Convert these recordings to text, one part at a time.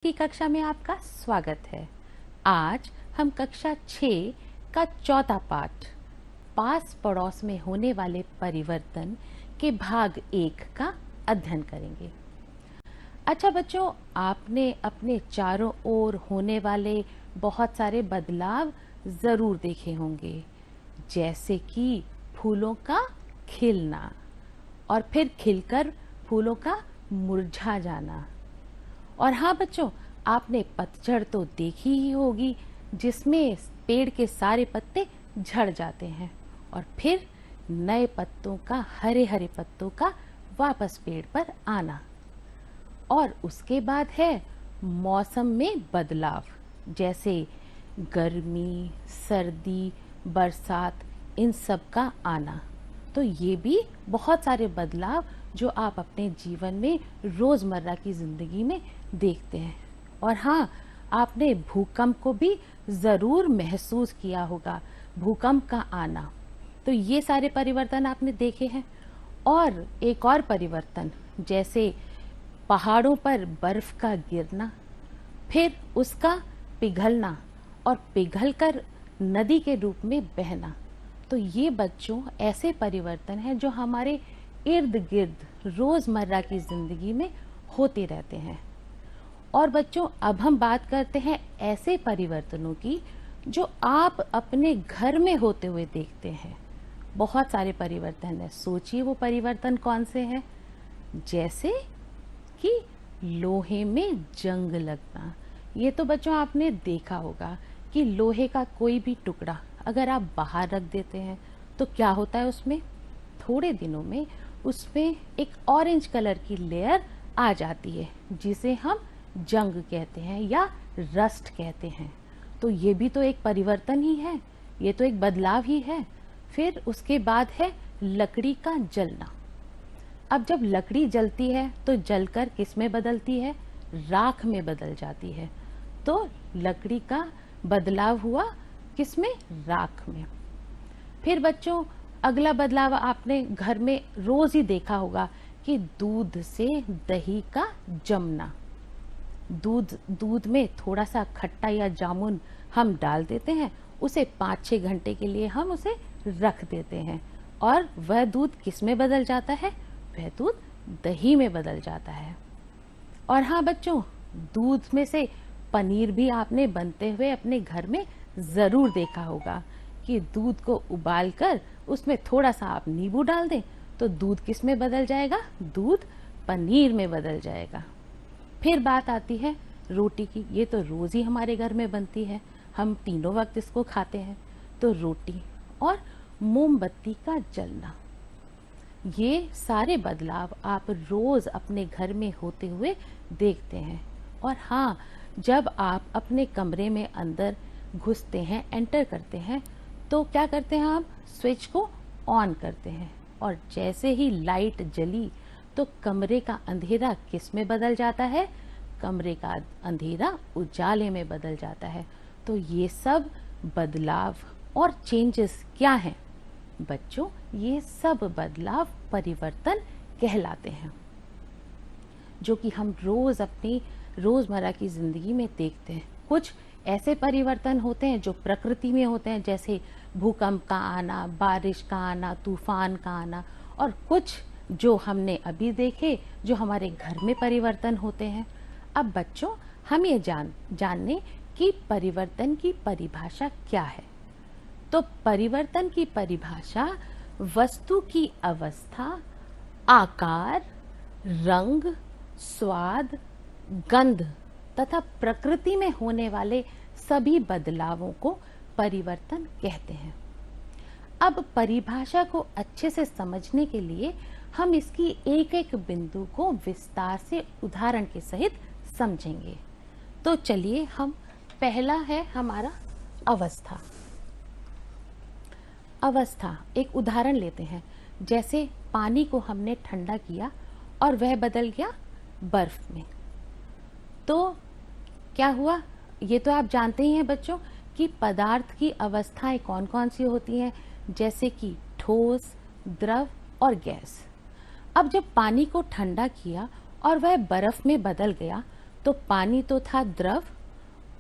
की कक्षा में आपका स्वागत है। आज हम कक्षा 6 का चौथा पाठ पास पड़ोस में होने वाले परिवर्तन के भाग 1 का अध्ययन करेंगे। अच्छा बच्चों, आपने अपने चारों ओर होने वाले बहुत सारे बदलाव जरूर देखे होंगे, जैसे कि फूलों का खिलना और फिर खिलकर फूलों का मुरझा जाना। और हाँ बच्चों, आपने पतझड़ तो देखी ही होगी, जिसमें पेड़ के सारे पत्ते झड़ जाते हैं और फिर नए पत्तों का, हरे हरे पत्तों का वापस पेड़ पर आना। और उसके बाद है मौसम में बदलाव, जैसे गर्मी, सर्दी, बरसात, इन सब का आना। तो ये भी बहुत सारे बदलाव जो आप अपने जीवन में रोज़मर्रा की ज़िंदगी में देखते हैं। और हाँ, आपने भूकंप को भी ज़रूर महसूस किया होगा, भूकंप का आना। तो ये सारे परिवर्तन आपने देखे हैं। और एक और परिवर्तन, जैसे पहाड़ों पर बर्फ का गिरना, फिर उसका पिघलना और पिघलकर नदी के रूप में बहना। तो ये बच्चों ऐसे परिवर्तन हैं जो हमारे इर्द गिर्द रोज़मर्रा की ज़िंदगी में होते रहते हैं। और बच्चों, अब हम बात करते हैं ऐसे परिवर्तनों की जो आप अपने घर में होते हुए देखते हैं। बहुत सारे परिवर्तन है। सोचिए वो परिवर्तन कौन से हैं। जैसे कि लोहे में जंग लगना। ये तो बच्चों आपने देखा होगा कि लोहे का कोई भी टुकड़ा अगर आप बाहर रख देते हैं तो क्या होता है, उसमें थोड़े दिनों में उसमें एक ऑरेंज कलर की लेयर आ जाती है, जिसे हम जंग कहते हैं या रस्ट कहते हैं। तो ये भी तो एक परिवर्तन ही है, ये तो एक बदलाव ही है। फिर उसके बाद है लकड़ी का जलना। अब जब लकड़ी जलती है तो जलकर किस में बदलती है, राख में बदल जाती है। तो लकड़ी का बदलाव हुआ किसमें, राख में। फिर बच्चों अगला बदलाव आपने घर में रोज ही देखा होगा कि दूध से दही का जमना। दूध में थोड़ा सा खट्टा या जामुन हम डाल देते हैं, उसे 5-6 घंटे के लिए हम उसे रख देते हैं और वह दूध किस में बदल जाता है, वह दूध दही में बदल जाता है। और हाँ बच्चों, दूध में से पनीर भी आपने बनते हुए अपने घर में ज़रूर देखा होगा कि दूध को उबालकर उसमें थोड़ा सा आप नींबू डाल दें तो दूध किस में बदल जाएगा, दूध पनीर में बदल जाएगा। फिर बात आती है रोटी की। ये तो रोज़ ही हमारे घर में बनती है, हम तीनों वक्त इसको खाते हैं। तो रोटी और मोमबत्ती का जलना, ये सारे बदलाव आप रोज़ अपने घर में होते हुए देखते हैं। और हाँ, जब आप अपने कमरे में अंदर घुसते हैं, एंटर करते हैं, तो क्या करते हैं, आप स्विच को ऑन करते हैं और जैसे ही लाइट जली तो कमरे का अंधेरा किस में बदल जाता है, कमरे का अंधेरा उजाले में बदल जाता है। तो ये सब बदलाव और चेंजेस क्या हैं बच्चों, ये सब बदलाव परिवर्तन कहलाते हैं, जो कि हम रोज अपनी रोजमर्रा की जिंदगी में देखते हैं। कुछ ऐसे परिवर्तन होते हैं जो प्रकृति में होते हैं, जैसे भूकंप का आना, बारिश का आना, तूफान का आना। और कुछ जो हमने अभी देखे जो हमारे घर में परिवर्तन होते हैं। अब बच्चों, हम ये जानने कि परिवर्तन की परिभाषा क्या है। तो परिवर्तन की परिभाषा वस्तु की अवस्था, आकार, रंग, स्वाद, गंध तथा प्रकृति में होने वाले सभी बदलावों को परिवर्तन कहते हैं। अब परिभाषा को अच्छे से समझने के लिए हम इसकी एक एक बिंदु को विस्तार से उदाहरण के सहित समझेंगे। तो चलिए, हम पहला है हमारा अवस्था। अवस्था एक उदाहरण लेते हैं। जैसे पानी को हमने ठंडा किया और वह बदल गया बर्फ में, तो क्या हुआ, ये तो आप जानते ही हैं बच्चों कि पदार्थ की अवस्थाएं कौन कौन सी होती हैं, जैसे कि ठोस, द्रव और गैस। अब जब पानी को ठंडा किया और वह बर्फ में बदल गया तो पानी तो था द्रव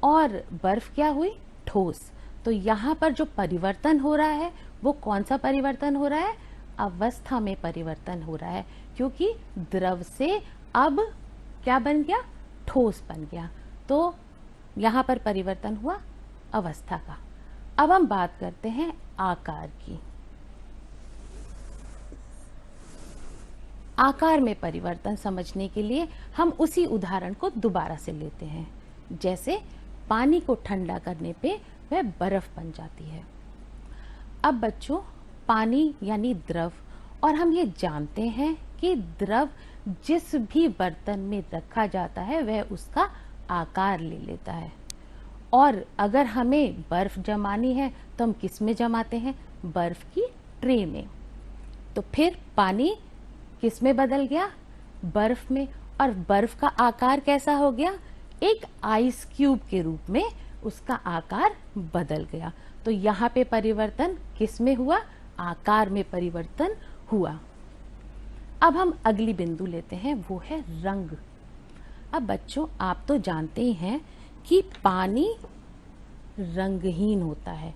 और बर्फ क्या हुई, ठोस। तो यहाँ पर जो परिवर्तन हो रहा है वो कौन सा परिवर्तन हो रहा है, अवस्था में परिवर्तन हो रहा है, क्योंकि द्रव से अब क्या बन गया, ठोस बन गया। तो यहाँ पर परिवर्तन हुआ अवस्था का। अब हम बात करते हैं आकार की। आकार में परिवर्तन समझने के लिए हम उसी उदाहरण को दोबारा से लेते हैं। जैसे पानी को ठंडा करने पे वह बर्फ बन जाती है। अब बच्चों, पानी यानी द्रव, और हम ये जानते हैं कि द्रव जिस भी बर्तन में रखा जाता है वह उसका आकार ले लेता है। और अगर हमें बर्फ जमानी है तो हम किस में जमाते हैं, बर्फ की ट्रे में। तो फिर पानी किस में बदल गया, बर्फ में, और बर्फ का आकार कैसा हो गया, एक आइस क्यूब के रूप में उसका आकार बदल गया। तो यहाँ पे परिवर्तन किस में हुआ, आकार में परिवर्तन हुआ। अब हम अगली बिंदु लेते हैं, वो है रंग। अब बच्चों, आप तो जानते ही हैं कि पानी रंगहीन होता है,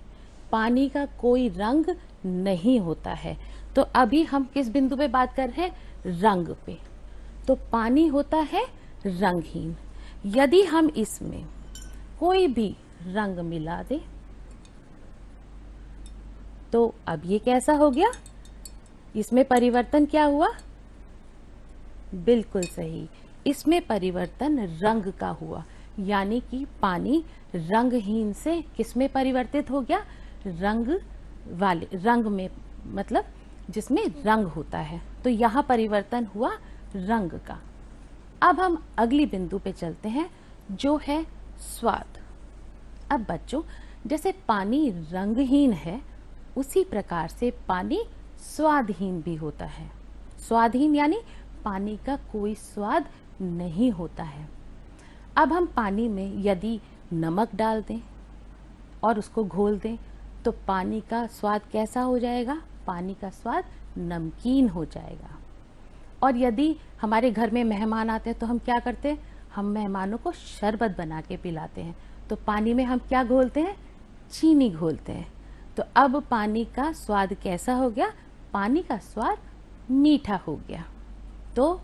पानी का कोई रंग नहीं होता है। तो अभी हम किस बिंदु पे बात कर रहे हैं, रंग पे। तो पानी होता है रंगहीन। यदि हम इसमें कोई भी रंग मिला दें तो अब ये कैसा हो गया, इसमें परिवर्तन क्या हुआ, बिल्कुल सही, इसमें परिवर्तन रंग का हुआ। यानी कि पानी रंगहीन से किस में परिवर्तित हो गया, रंग वाले रंग में, मतलब जिसमें रंग होता है। तो यहाँ परिवर्तन हुआ रंग का। अब हम अगली बिंदु पे चलते हैं, जो है स्वाद। अब बच्चों, जैसे पानी रंगहीन है उसी प्रकार से पानी स्वादहीन भी होता है। स्वादहीन यानी पानी का कोई स्वाद नहीं होता है। अब हम पानी में यदि नमक डाल दें और उसको घोल दें तो पानी का स्वाद कैसा हो जाएगा, पानी का स्वाद नमकीन हो जाएगा। और यदि हमारे घर में मेहमान आते हैं तो हम क्या करते हैं, हम मेहमानों को शरबत बना के पिलाते हैं। तो पानी में हम क्या घोलते हैं, चीनी घोलते हैं। तो अब पानी का स्वाद कैसा हो गया, पानी का स्वाद मीठा हो गया। तो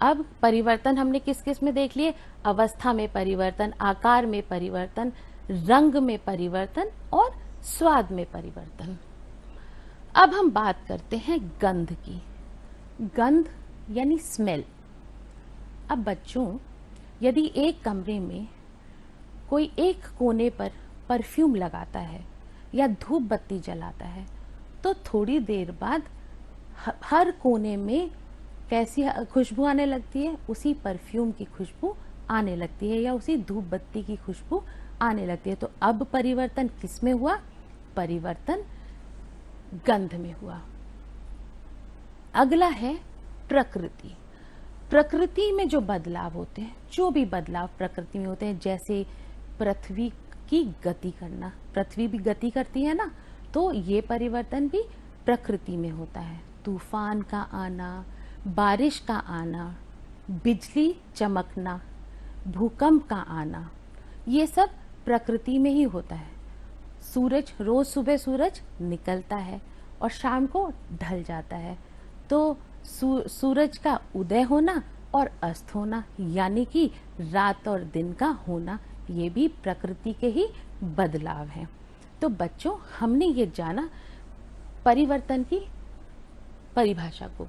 अब परिवर्तन हमने किस किस में देख लिए, अवस्था में परिवर्तन, आकार में परिवर्तन, रंग में परिवर्तन और स्वाद में परिवर्तन। अब हम बात करते हैं गंध की। गंध यानी स्मेल। अब बच्चों, यदि एक कमरे में कोई एक कोने पर परफ्यूम लगाता है या धूप बत्ती जलाता है तो थोड़ी देर बाद हर कोने में कैसी खुशबू आने लगती है, उसी परफ्यूम की खुशबू आने लगती है या उसी धूप बत्ती की खुशबू आने लगती है। तो अब परिवर्तन किस में हुआ, परिवर्तन गंध में हुआ। अगला है प्रकृति। प्रकृति में जो बदलाव होते हैं, जो भी बदलाव प्रकृति में होते हैं, जैसे पृथ्वी की गति करना, पृथ्वी भी गति करती है ना, तो ये परिवर्तन भी प्रकृति में होता है। तूफान का आना, बारिश का आना, बिजली चमकना, भूकंप का आना, ये सब प्रकृति में ही होता है। सूरज, रोज सुबह सूरज निकलता है और शाम को ढल जाता है। तो सूरज का उदय होना और अस्त होना, यानी कि रात और दिन का होना, ये भी प्रकृति के ही बदलाव हैं। तो बच्चों, हमने ये जाना परिवर्तन की परिभाषा को,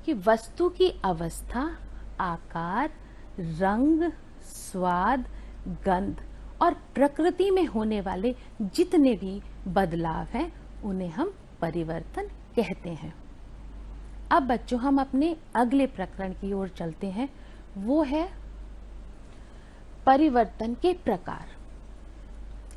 कि वस्तु की अवस्था, आकार, रंग, स्वाद, गंध और प्रकृति में होने वाले जितने भी बदलाव हैं उन्हें हम परिवर्तन कहते हैं। अब बच्चों, हम अपने अगले प्रकरण की ओर चलते हैं, वो है परिवर्तन के प्रकार।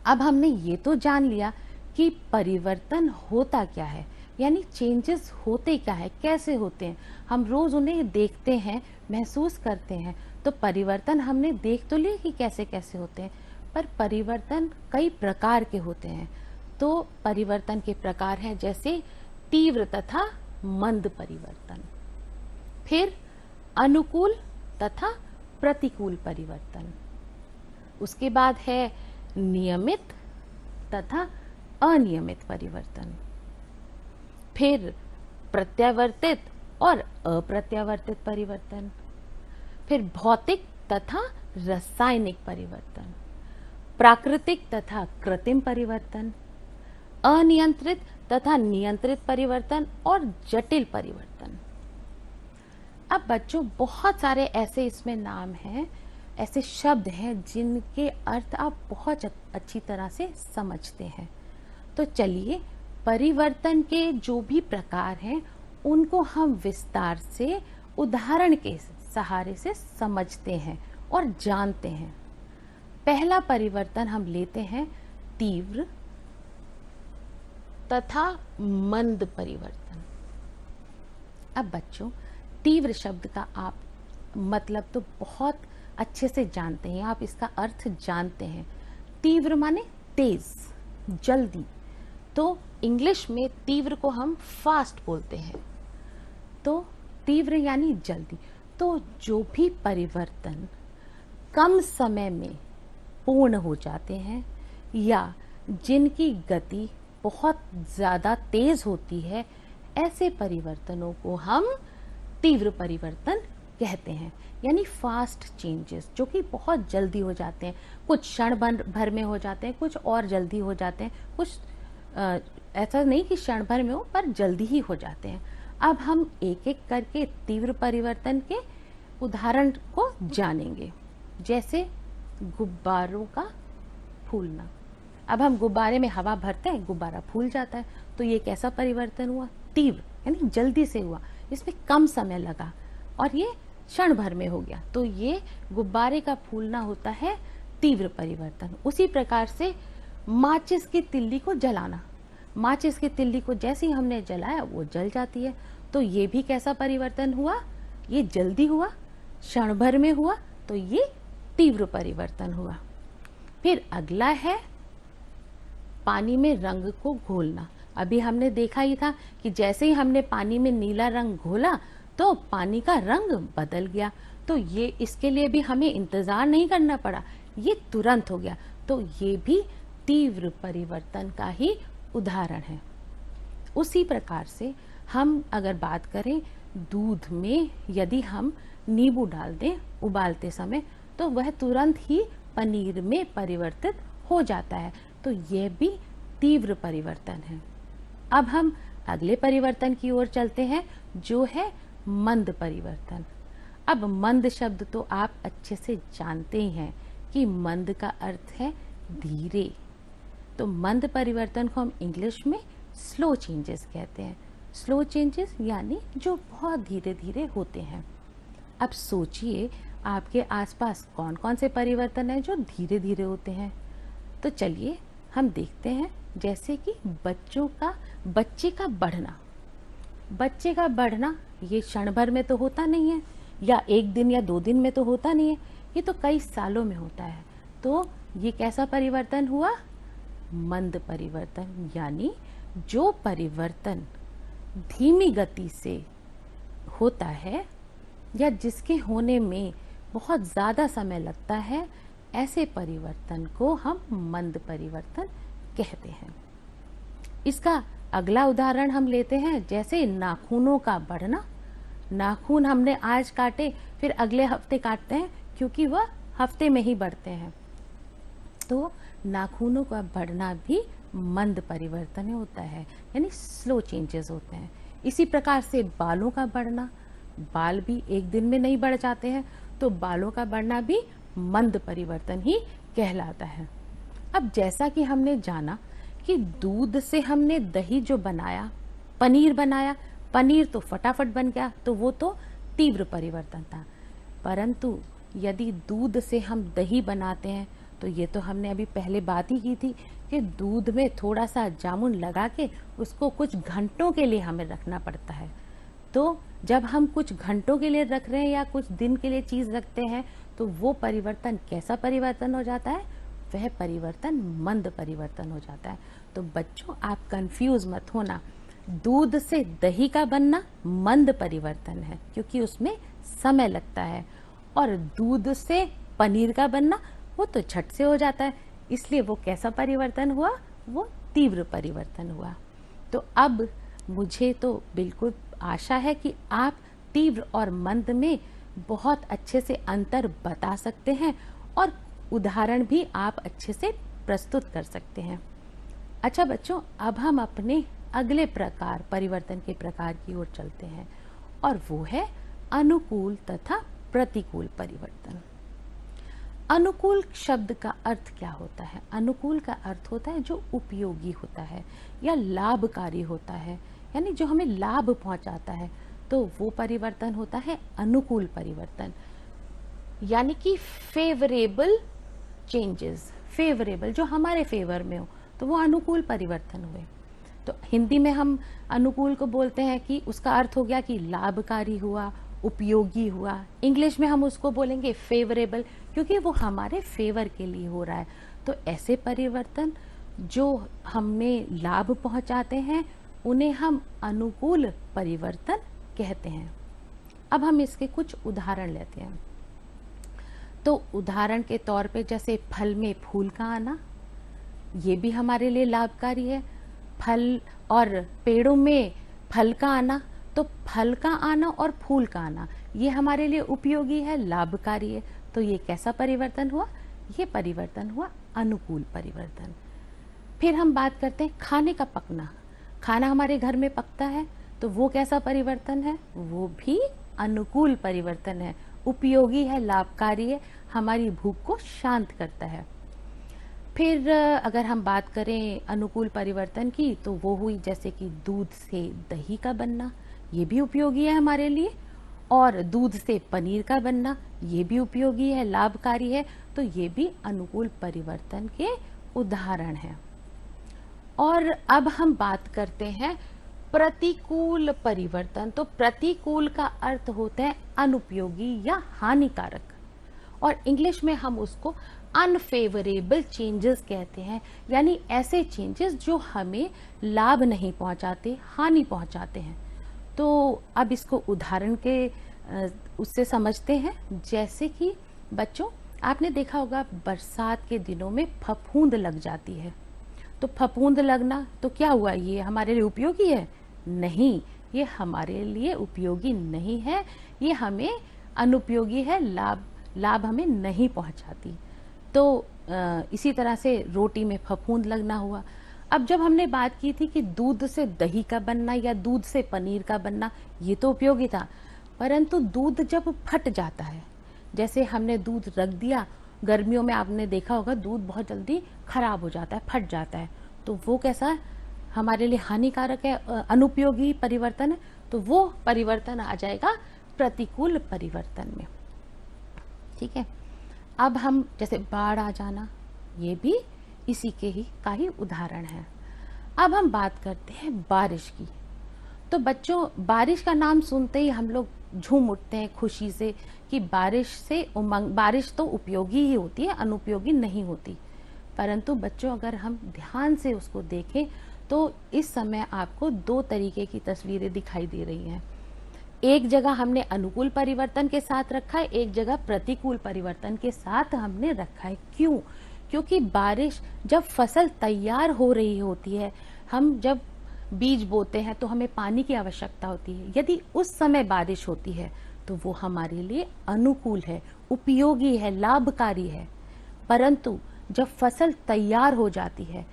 अब हमने ये तो जान लिया कि परिवर्तन होता क्या है, यानी चेंजेस होते क्या है, कैसे होते हैं, हम रोज उन्हें देखते हैं, महसूस करते हैं। तो परिवर्तन हमने देख तो लिया कि कैसे कैसे होते हैं, पर परिवर्तन कई प्रकार के होते हैं। तो परिवर्तन के प्रकार हैं जैसे तीव्र तथा मंद परिवर्तन, फिर अनुकूल तथा प्रतिकूल परिवर्तन। उसके बाद है नियमित तथा अनियमित परिवर्तन, फिर प्रत्यावर्तित और अप्रत्यावर्तित परिवर्तन, फिर भौतिक तथा रासायनिक परिवर्तन, प्राकृतिक तथा कृत्रिम परिवर्तन, अनियंत्रित तथा नियंत्रित परिवर्तन और जटिल परिवर्तन। अब बच्चों बहुत सारे ऐसे इसमें नाम हैं, ऐसे शब्द हैं जिनके अर्थ आप बहुत अच्छी तरह से समझते हैं। तो चलिए परिवर्तन के जो भी प्रकार हैं उनको हम विस्तार से उदाहरण के सहारे से समझते हैं और जानते हैं। पहला परिवर्तन हम लेते हैं तीव्र तथा मंद परिवर्तन। अब बच्चों तीव्र शब्द का आप मतलब तो बहुत अच्छे से जानते हैं, आप इसका अर्थ जानते हैं। तीव्र माने तेज, जल्दी। तो इंग्लिश में तीव्र को हम फास्ट बोलते हैं। तो तीव्र यानी जल्दी। तो जो भी परिवर्तन कम समय में पूर्ण हो जाते हैं या जिनकी गति बहुत ज़्यादा तेज होती है, ऐसे परिवर्तनों को हम तीव्र परिवर्तन कहते हैं, यानी फास्ट चेंजेस, जो कि बहुत जल्दी हो जाते हैं। कुछ क्षण भर में हो जाते हैं, कुछ और जल्दी हो जाते हैं, कुछ ऐसा नहीं कि क्षण भर में हो, पर जल्दी ही हो जाते हैं। अब हम एक एक करके तीव्र परिवर्तन के उदाहरण को जानेंगे। जैसे गुब्बारों का फूलना। अब हम गुब्बारे में हवा भरते हैं, गुब्बारा फूल जाता है, तो ये कैसा परिवर्तन हुआ? तीव्र, यानी जल्दी से हुआ, इसमें कम समय लगा और ये क्षण भर में हो गया, तो ये गुब्बारे का फूलना होता है तीव्र परिवर्तन। उसी प्रकार से माचिस की तिल्ली को जलाना, माचिस की तिल्ली को जैसे ही हमने जलाया वो जल जाती है, तो ये भी कैसा परिवर्तन हुआ? ये जल्दी हुआ, क्षण भर में हुआ, तो ये तीव्र परिवर्तन हुआ। फिर अगला है पानी में रंग को घोलना। अभी हमने देखा ही था कि जैसे ही हमने पानी में नीला रंग घोला तो पानी का रंग बदल गया, तो ये इसके लिए भी हमें इंतजार नहीं करना पड़ा, ये तुरंत हो गया, तो ये भी तीव्र परिवर्तन का ही उदाहरण है। उसी प्रकार से हम अगर बात करें दूध में यदि हम नींबू डाल दें उबालते समय, तो वह तुरंत ही पनीर में परिवर्तित हो जाता है, तो यह भी तीव्र परिवर्तन है। अब हम अगले परिवर्तन की ओर चलते हैं, जो है मंद परिवर्तन। अब मंद शब्द तो आप अच्छे से जानते ही हैं कि मंद का अर्थ है धीरे, तो मंद परिवर्तन को हम इंग्लिश में स्लो चेंजेस कहते हैं। स्लो चेंजेस यानी जो बहुत धीरे धीरे होते हैं। अब सोचिए आपके आसपास कौन कौन से परिवर्तन हैं जो धीरे धीरे होते हैं। तो चलिए हम देखते हैं, जैसे कि बच्चे का बढ़ना। बच्चे का बढ़ना ये क्षण भर में तो होता नहीं है, या एक दिन या 2 दिन में तो होता नहीं है, ये तो कई सालों में होता है। तो ये कैसा परिवर्तन हुआ? मंद परिवर्तन, यानी जो परिवर्तन धीमी गति से होता है या जिसके होने में बहुत ज़्यादा समय लगता है, ऐसे परिवर्तन को हम मंद परिवर्तन कहते हैं। इसका अगला उदाहरण हम लेते हैं, जैसे नाखूनों का बढ़ना। नाखून हमने आज काटे, फिर अगले हफ्ते काटते हैं, क्योंकि वह हफ्ते में ही बढ़ते हैं, तो नाखूनों का बढ़ना भी मंद परिवर्तन होता है, यानी स्लो चेंजेस होते हैं। इसी प्रकार से बालों का बढ़ना, बाल भी एक दिन में नहीं बढ़ जाते हैं, तो बालों का बढ़ना भी मंद परिवर्तन ही कहलाता है। अब जैसा कि हमने जाना कि दूध से हमने दही जो बनाया, पनीर बनाया, पनीर तो फटाफट बन गया, तो वो तो तीव्र परिवर्तन था। परंतु यदि दूध से हम दही बनाते हैं, तो ये तो हमने अभी पहले बात ही की थी कि दूध में थोड़ा सा जामुन लगा के उसको कुछ घंटों के लिए हमें रखना पड़ता है। तो जब हम कुछ घंटों के लिए रख रहे हैं या कुछ दिन के लिए चीज़ रखते हैं, तो वो परिवर्तन कैसा परिवर्तन हो जाता है? वह परिवर्तन मंद परिवर्तन हो जाता है। तो बच्चों आप कंफ्यूज मत होना, दूध से दही का बनना मंद परिवर्तन है, क्योंकि उसमें समय लगता है, और दूध से पनीर का बनना वो तो झट से हो जाता है, इसलिए वो कैसा परिवर्तन हुआ, वो तीव्र परिवर्तन हुआ। तो अब मुझे तो बिल्कुल आशा है कि आप तीव्र और मंद में बहुत अच्छे से अंतर बता सकते हैं और उदाहरण भी आप अच्छे से प्रस्तुत कर सकते हैं। अच्छा बच्चों, अब हम अपने अगले प्रकार परिवर्तन के प्रकार की ओर चलते हैं और वो है अनुकूल तथा प्रतिकूल परिवर्तन। अनुकूल शब्द का अर्थ क्या होता है? अनुकूल का अर्थ होता है जो उपयोगी होता है या लाभकारी होता है, यानी जो हमें लाभ पहुंचाता है, तो वो परिवर्तन होता है अनुकूल परिवर्तन। यानी कि फेवरेबल चेंजेस, फेवरेबल जो हमारे फेवर में हो, तो वो अनुकूल परिवर्तन हुए। तो हिंदी में हम अनुकूल को बोलते हैं कि उसका अर्थ हो गया कि लाभकारी हुआ, उपयोगी हुआ। इंग्लिश में हम उसको बोलेंगे फेवरेबल, क्योंकि वो हमारे फेवर के लिए हो रहा है। तो ऐसे परिवर्तन जो हमें लाभ पहुंचाते हैं उन्हें हम अनुकूल परिवर्तन कहते हैं। अब हम इसके कुछ उदाहरण लेते हैं। तो उदाहरण के तौर पे जैसे फल में फूल का आना, ये भी हमारे लिए लाभकारी है। फल और पेड़ों में फल का आना, तो फल का आना और फूल का आना ये हमारे लिए उपयोगी है, लाभकारी है। तो ये कैसा परिवर्तन हुआ? ये परिवर्तन हुआ अनुकूल परिवर्तन। फिर हम बात करते हैं खाने का पकना। खाना हमारे घर में पकता है, तो वो कैसा परिवर्तन है? वो भी अनुकूल परिवर्तन है, उपयोगी है, लाभकारी है, हमारी भूख को शांत करता है। फिर अगर हम बात करें अनुकूल परिवर्तन की, तो वो हुई जैसे कि दूध से दही का बनना, ये भी उपयोगी है हमारे लिए, और दूध से पनीर का बनना ये भी उपयोगी है, लाभकारी है। तो ये भी अनुकूल परिवर्तन के उदाहरण हैं। और अब हम बात करते हैं प्रतिकूल परिवर्तन। तो प्रतिकूल का अर्थ होता है अनुपयोगी या हानिकारक, और इंग्लिश में हम उसको अनफेवरेबल चेंजेस कहते हैं, यानी ऐसे चेंजेस जो हमें लाभ नहीं पहुंचाते, हानि पहुंचाते हैं। तो अब इसको उदाहरण के उससे समझते हैं। जैसे कि बच्चों, आपने देखा होगा बरसात के दिनों में फफूंद लग जाती है। तो फफूंद लगना तो क्या हुआ? ये हमारे लिए उपयोगी है? नहीं, ये हमारे लिए उपयोगी नहीं है, ये हमें अनुपयोगी है, लाभ हमें नहीं पहुंचाती। तो इसी तरह से रोटी में फफूंद लगना हुआ। अब जब हमने बात की थी कि दूध से दही का बनना या दूध से पनीर का बनना, ये तो उपयोगी था, परंतु दूध जब फट जाता है, जैसे हमने दूध रख दिया, गर्मियों में आपने देखा होगा दूध बहुत जल्दी खराब हो जाता है, फट जाता है, तो वो कैसा है? हमारे लिए हानिकारक है, अनुपयोगी परिवर्तन है। तो वो परिवर्तन आ जाएगा प्रतिकूल परिवर्तन में। ठीक है। अब हम जैसे बाढ़ आ जाना, ये भी इसी के ही का ही उदाहरण है। अब हम बात करते हैं बारिश की। तो बच्चों, बारिश का नाम सुनते ही हम लोग झूम उठते हैं खुशी से कि बारिश से उमंग, बारिश तो उपयोगी ही होती है, अनुपयोगी नहीं होती। परंतु बच्चों, अगर हम ध्यान से उसको देखें तो इस समय आपको दो तरीके की तस्वीरें दिखाई दे रही हैं। एक जगह हमने अनुकूल परिवर्तन के साथ रखा है, एक जगह प्रतिकूल परिवर्तन के साथ हमने रखा है। क्यों? क्योंकि बारिश जब फसल तैयार हो रही होती है, हम जब बीज बोते हैं तो हमें पानी की आवश्यकता होती है। यदि उस समय बारिश होती है तो वो हमारे लिए अनुकूल है, उपयोगी है, लाभकारी है। परंतु जब फसल तैयार हो जाती है,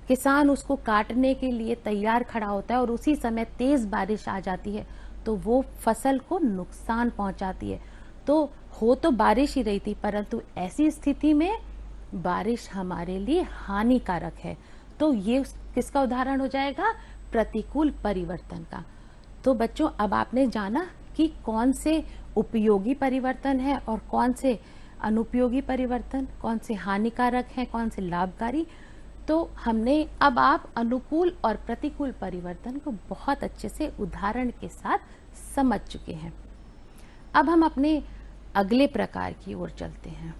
किसान उसको काटने के लिए तैयार खड़ा होता है और उसी समय तेज बारिश आ जाती है, तो वो फसल को नुकसान पहुंचाती है। तो हो तो बारिश ही रही थी, परंतु ऐसी स्थिति में बारिश हमारे लिए हानिकारक है। तो ये किसका उदाहरण हो जाएगा? प्रतिकूल परिवर्तन का। तो बच्चों, अब आपने जाना कि कौन से उपयोगी परिवर्तन है और कौन से अनुपयोगी परिवर्तन, कौन से हानिकारक हैं, कौन से लाभकारी। तो हमने अब आप अनुकूल और प्रतिकूल परिवर्तन को बहुत अच्छे से उदाहरण के साथ समझ चुके हैं। अब हम अपने अगले प्रकार की ओर चलते हैं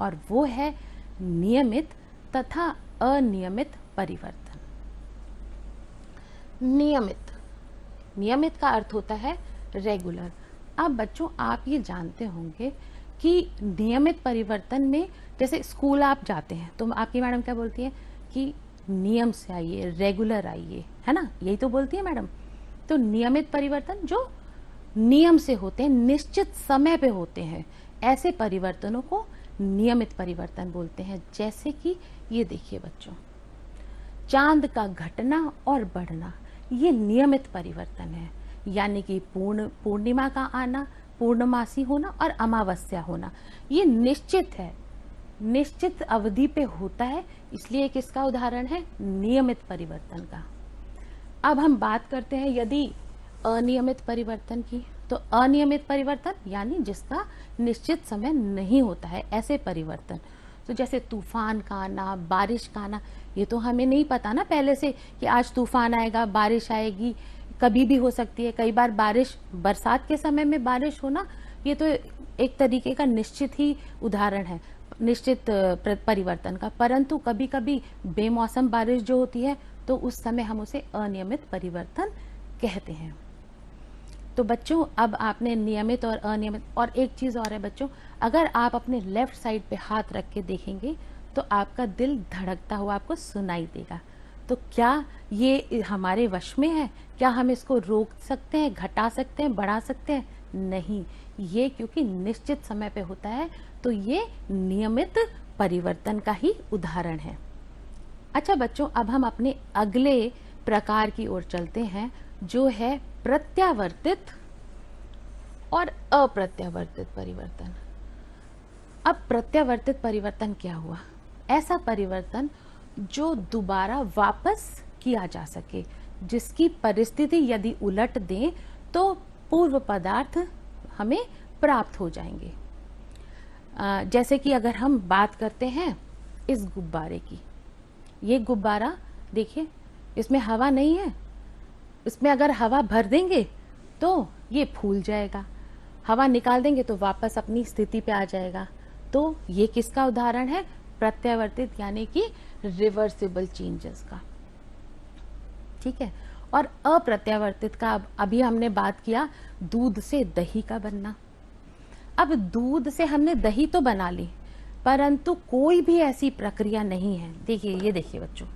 और वो है नियमित तथा अनियमित परिवर्तन। नियमित का अर्थ होता है रेगुलर। अब बच्चों आप ये जानते होंगे कि नियमित परिवर्तन में, जैसे स्कूल आप जाते हैं तो आपकी मैडम क्या बोलती है कि नियम से आइए, रेगुलर आइए, है ना, यही तो बोलती है मैडम। तो नियमित परिवर्तन जो नियम से होते हैं, निश्चित समय पे होते हैं, ऐसे परिवर्तनों को नियमित परिवर्तन बोलते हैं। जैसे कि ये देखिए बच्चों, चांद का घटना और बढ़ना, ये नियमित परिवर्तन है। यानी कि पूर्णिमा का आना, पूर्णमासी होना और अमावस्या होना, ये निश्चित है, निश्चित अवधि पे होता है, इसलिए किसका उदाहरण है, नियमित परिवर्तन का। अब हम बात करते हैं यदि अनियमित परिवर्तन की, तो अनियमित परिवर्तन यानी जिसका निश्चित समय नहीं होता है, ऐसे परिवर्तन। तो जैसे तूफान का आना, बारिश का आना, ये तो हमें नहीं पता ना पहले से कि आज तूफान आएगा, बारिश आएगी, कभी भी हो सकती है। कई बार बारिश, बरसात के समय में बारिश होना, ये तो एक तरीके का निश्चित ही उदाहरण है, निश्चित परिवर्तन का। परंतु कभी कभी बेमौसम बारिश जो होती है, तो उस समय हम उसे अनियमित परिवर्तन कहते हैं। तो बच्चों अब आपने नियमित और अनियमित, और एक चीज और है बच्चों, अगर आप अपने लेफ्ट साइड पे हाथ रख के देखेंगे तो आपका दिल धड़कता हुआ आपको सुनाई देगा। तो क्या ये हमारे वश में है? क्या हम इसको रोक सकते हैं, घटा सकते हैं, बढ़ा सकते हैं? नहीं, ये क्योंकि निश्चित समय पे होता है, तो ये नियमित परिवर्तन का ही उदाहरण है। अच्छा बच्चों, अब हम अपने अगले प्रकार की ओर चलते हैं, जो है प्रत्यावर्तित और अप्रत्यावर्तित परिवर्तन। अब प्रत्यावर्तित परिवर्तन क्या हुआ? ऐसा परिवर्तन जो दोबारा वापस किया जा सके, जिसकी परिस्थिति यदि उलट दें तो पूर्व पदार्थ हमें प्राप्त हो जाएंगे। जैसे कि अगर हम बात करते हैं इस गुब्बारे की, ये गुब्बारा देखिए, इसमें हवा नहीं है, इसमें अगर हवा भर देंगे तो ये फूल जाएगा, हवा निकाल देंगे तो वापस अपनी स्थिति पे आ जाएगा। तो ये किसका उदाहरण है? प्रत्यावर्तित यानी कि रिवर्सिबल चेंजेस का। ठीक है। और अप्रत्यावर्तित का अभी हमने बात किया, दूध से दही का बनना। अब दूध से हमने दही तो बना ली, परंतु कोई भी ऐसी प्रक्रिया नहीं है। देखिए, ये देखिए बच्चों,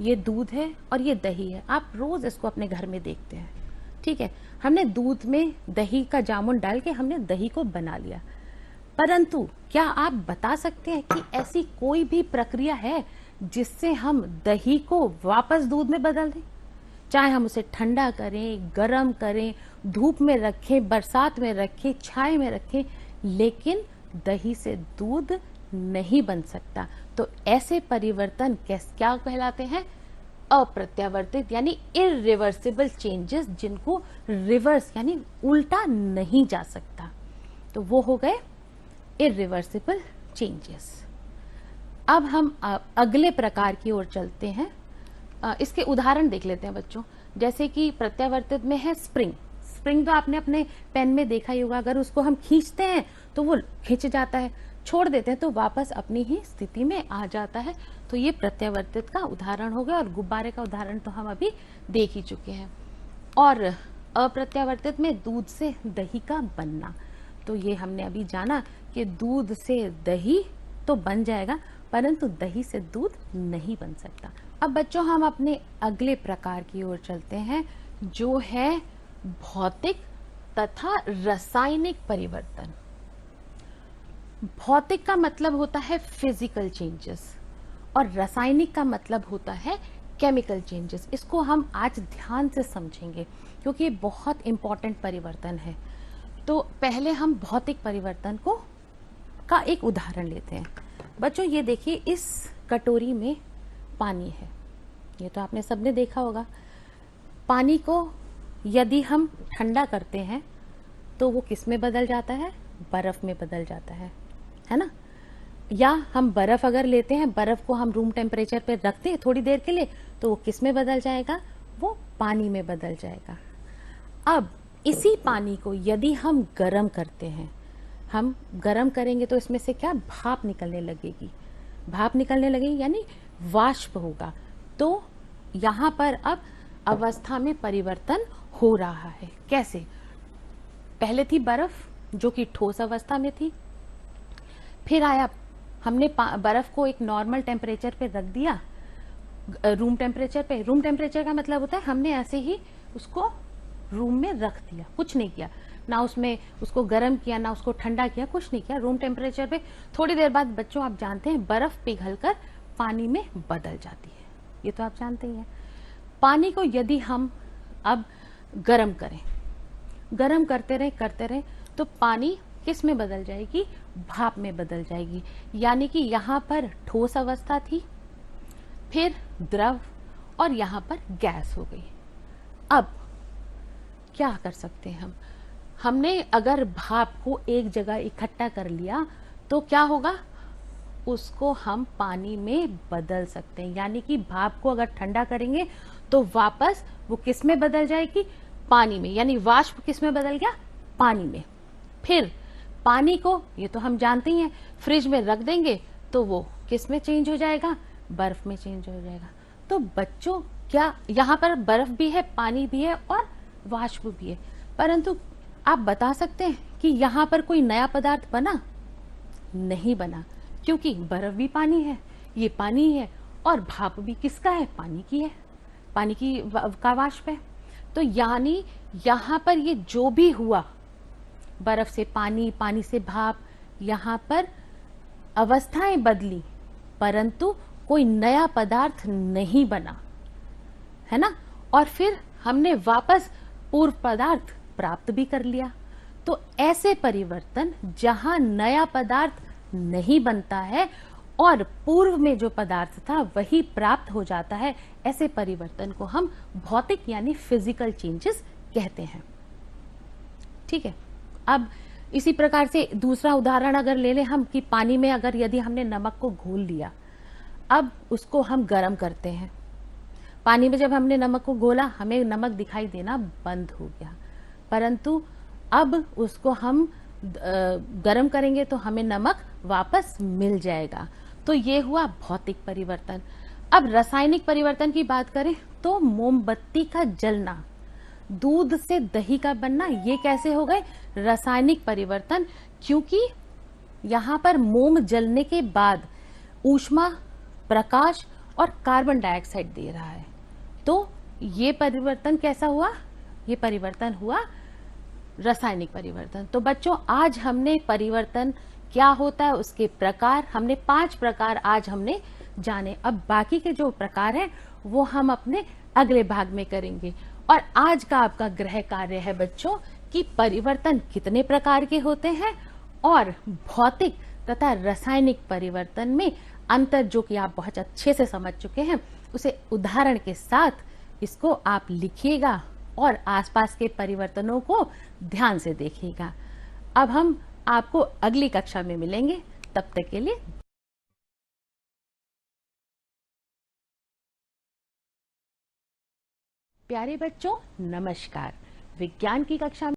ये दूध है और ये दही है। आप रोज इसको अपने घर में देखते हैं। ठीक है, हमने दूध में दही का जामुन डाल के हमने दही को बना लिया, परंतु क्या आप बता सकते हैं कि ऐसी कोई भी प्रक्रिया है जिससे हम दही को वापस दूध में बदल दें? चाहे हम उसे ठंडा करें, गर्म करें, धूप में रखें, बरसात में रखें, छाए में रखें, लेकिन दही से दूध नहीं बन सकता। तो ऐसे परिवर्तन क्या कहलाते हैं? अप्रत्यावर्तित यानी इरिवर्सिबल चेंजेस, जिनको रिवर्स यानी उल्टा नहीं जा सकता। तो वो हो गए इरिवर्सिबल चेंजेस। अब हम अगले प्रकार की ओर चलते हैं। इसके उदाहरण देख लेते हैं बच्चों। जैसे कि प्रत्यावर्तित में है स्प्रिंग। स्प्रिंग तो आपने अपने पेन में देखा ही होगा, अगर उसको हम खींचते हैं तो वो खिंच जाता है, छोड़ देते हैं तो वापस अपनी ही स्थिति में आ जाता है। तो ये प्रत्यावर्तित का उदाहरण हो गया, और गुब्बारे का उदाहरण तो हम अभी देख ही चुके हैं। और अप्रत्यावर्तित में दूध से दही का बनना, तो ये हमने अभी जाना कि दूध से दही तो बन जाएगा, परंतु दही से दूध नहीं बन सकता। अब बच्चों हम अपने अगले प्रकार की ओर चलते हैं, जो है भौतिक तथा रासायनिक परिवर्तन। भौतिक का मतलब होता है फिजिकल चेंजेस, और रासायनिक का मतलब होता है केमिकल चेंजेस। इसको हम आज ध्यान से समझेंगे क्योंकि ये बहुत इंपॉर्टेंट परिवर्तन है। तो पहले हम भौतिक परिवर्तन का एक उदाहरण लेते हैं। बच्चों ये देखिए, इस कटोरी में पानी है, ये तो आपने सबने देखा होगा। पानी को यदि हम ठंडा करते हैं तो वो किस में बदल जाता है? बर्फ में बदल जाता है ना। या हम बर्फ अगर लेते हैं, बर्फ को हम रूम टेम्परेचर पे रखते हैं थोड़ी देर के लिए, तो वो किस में बदल जाएगा? वो पानी में बदल जाएगा। अब इसी पानी को यदि हम गर्म करते हैं, हम गर्म करेंगे तो इसमें से क्या भाप निकलने लगेगी, भाप निकलने लगेगी यानी वाष्प होगा। तो यहाँ पर अब अवस्था में परिवर्तन हो रहा है। कैसे? पहले थी बर्फ जो कि ठोस अवस्था में थी, फिर आया हमने बर्फ को एक नॉर्मल टेम्परेचर पे रख दिया, रूम टेम्परेचर पे। रूम टेम्परेचर का मतलब होता है हमने ऐसे ही उसको रूम में रख दिया, कुछ नहीं किया, ना उसमें उसको गर्म किया ना उसको ठंडा किया, कुछ नहीं किया, रूम टेम्परेचर पे। थोड़ी देर बाद बच्चों आप जानते हैं बर्फ पिघलकर पानी में बदल जाती है, ये तो आप जानते ही हैं। पानी को यदि हम अब गर्म करें, गर्म करते रहे तो पानी किस में बदल जाएगी? भाप में बदल जाएगी। यानी कि यहाँ पर ठोस अवस्था थी, फिर द्रव, और यहाँ पर गैस हो गई। अब क्या कर सकते हैं हमने अगर भाप को एक जगह इकट्ठा कर लिया तो क्या होगा? उसको हम पानी में बदल सकते हैं। यानी कि भाप को अगर ठंडा करेंगे तो वापस वो किस में बदल जाएगी? पानी में। यानी वाष्प किस में बदल गया? पानी में। फिर पानी को, ये तो हम जानते ही हैं, फ्रिज में रख देंगे तो वो किस में चेंज हो जाएगा? बर्फ में चेंज हो जाएगा। तो बच्चों, क्या यहाँ पर बर्फ भी है, पानी भी है और वाष्प भी है, परंतु आप बता सकते हैं कि यहाँ पर कोई नया पदार्थ बना? नहीं बना, क्योंकि बर्फ भी पानी है, ये पानी है, और भाप भी किसका है? पानी की है, पानी की का वाष्प है। तो यानी यहाँ पर ये जो भी हुआ, बर्फ से पानी, पानी से भाप, यहाँ पर अवस्थाएं बदली परंतु कोई नया पदार्थ नहीं बना, है ना? और फिर हमने वापस पूर्व पदार्थ प्राप्त भी कर लिया। तो ऐसे परिवर्तन जहां नया पदार्थ नहीं बनता है और पूर्व में जो पदार्थ था वही प्राप्त हो जाता है, ऐसे परिवर्तन को हम भौतिक यानी फिजिकल चेंजेस कहते हैं। ठीक है। अब इसी प्रकार से दूसरा उदाहरण अगर ले लें हम कि पानी में अगर यदि हमने नमक को घोल लिया, अब उसको हम गर्म करते हैं। पानी में जब हमने नमक को घोला, हमें नमक दिखाई देना बंद हो गया, परंतु अब उसको हम गर्म करेंगे तो हमें नमक वापस मिल जाएगा। तो ये हुआ भौतिक परिवर्तन। अब रासायनिक परिवर्तन की बात करें तो मोमबत्ती का जलना, दूध से दही का बनना, ये कैसे हो गए? रासायनिक परिवर्तन। क्योंकि यहाँ पर मोम जलने के बाद ऊष्मा, प्रकाश और कार्बन डाइऑक्साइड दे रहा है, तो ये परिवर्तन कैसा हुआ? ये परिवर्तन हुआ रासायनिक परिवर्तन। तो बच्चों, आज हमने परिवर्तन क्या होता है उसके प्रकार, हमने 5 प्रकार आज हमने जाने। अब बाकी के जो प्रकार हैं वो हम अपने अगले भाग में करेंगे। और आज का आपका गृह कार्य है बच्चों कि परिवर्तन कितने प्रकार के होते हैं और भौतिक तथा रासायनिक परिवर्तन में अंतर, जो कि आप बहुत अच्छे से समझ चुके हैं, उसे उदाहरण के साथ इसको आप लिखिएगा और आसपास के परिवर्तनों को ध्यान से देखिएगा। अब हम आपको अगली कक्षा में मिलेंगे, तब तक के लिए प्यारे बच्चों नमस्कार। विज्ञान की कक्षा